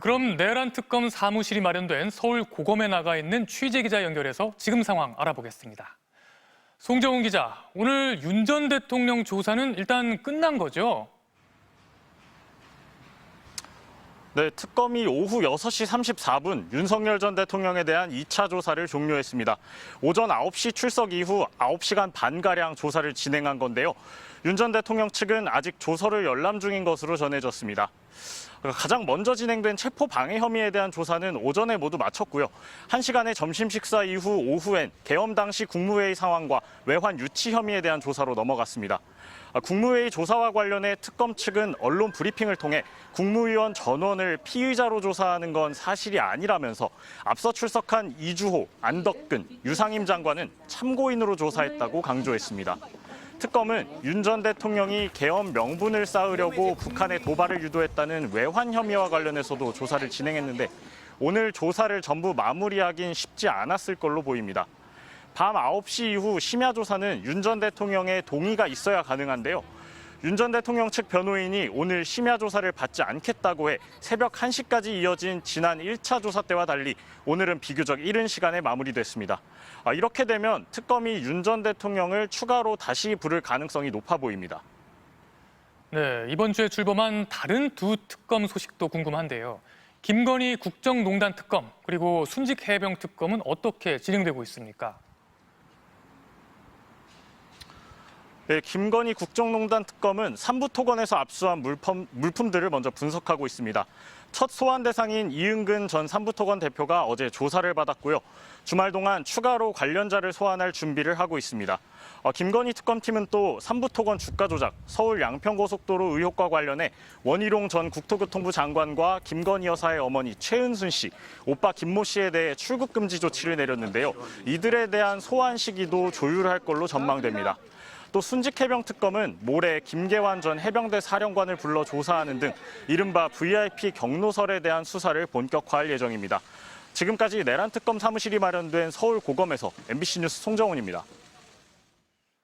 그럼 내란 특검 사무실이 마련된 서울 고검에 나가 있는 취재 기자 연결해서 지금 상황 알아보겠습니다. 송정훈 기자, 오늘 윤 전 대통령 조사는 일단 끝난 거죠? 네, 특검이 오후 6시 34분 윤석열 전 대통령에 대한 2차 조사를 종료했습니다. 오전 9시 출석 이후 9시간 반가량 조사를 진행한 건데요. 윤 전 대통령 측은 아직 조서를 열람 중인 것으로 전해졌습니다. 가장 먼저 진행된 체포 방해 혐의에 대한 조사는 오전에 모두 마쳤고요. 1시간의 점심 식사 이후 오후엔 계엄 당시 국무회의 상황과 외환 유치 혐의에 대한 조사로 넘어갔습니다. 국무회의 조사와 관련해 특검 측은 언론 브리핑을 통해 국무위원 전원을 피의자로 조사하는 건 사실이 아니라면서 앞서 출석한 이주호, 안덕근, 유상임 장관은 참고인으로 조사했다고 강조했습니다. 특검은 윤 전 대통령이 계엄 명분을 쌓으려고 북한에 도발을 유도했다는 외환 혐의와 관련해서도 조사를 진행했는데 오늘 조사를 전부 마무리하긴 쉽지 않았을 걸로 보입니다. 밤 9시 이후 심야 조사는 윤 전 대통령의 동의가 있어야 가능한데요. 윤 전 대통령 측 변호인이 오늘 심야 조사를 받지 않겠다고 해 새벽 1시까지 이어진 지난 1차 조사 때와 달리 오늘은 비교적 이른 시간에 마무리됐습니다. 이렇게 되면 특검이 윤 전 대통령을 추가로 다시 부를 가능성이 높아 보입니다. 네, 이번 주에 출범한 다른 두 특검 소식도 궁금한데요. 김건희 국정농단 특검 그리고 순직 해병 특검은 어떻게 진행되고 있습니까? 네, 김건희 국정농단 특검은 삼부토건에서 압수한 물품들을 먼저 분석하고 있습니다. 첫 소환 대상인 이은근 전 삼부토건 대표가 어제 조사를 받았고요. 주말 동안 추가로 관련자를 소환할 준비를 하고 있습니다. 김건희 특검팀은 또 삼부토건 주가 조작, 서울 양평고속도로 의혹과 관련해 원희룡 전 국토교통부 장관과 김건희 여사의 어머니 최은순 씨, 오빠 김모 씨에 대해 출국 금지 조치를 내렸는데요. 이들에 대한 소환 시기도 조율할 걸로 전망됩니다. 또 순직해병 특검은 모레 김계환 전 해병대 사령관을 불러 조사하는 등 이른바 VIP 경로설에 대한 수사를 본격화할 예정입니다. 지금까지 내란 특검 사무실이 마련된 서울 고검에서 MBC 뉴스 송정훈입니다.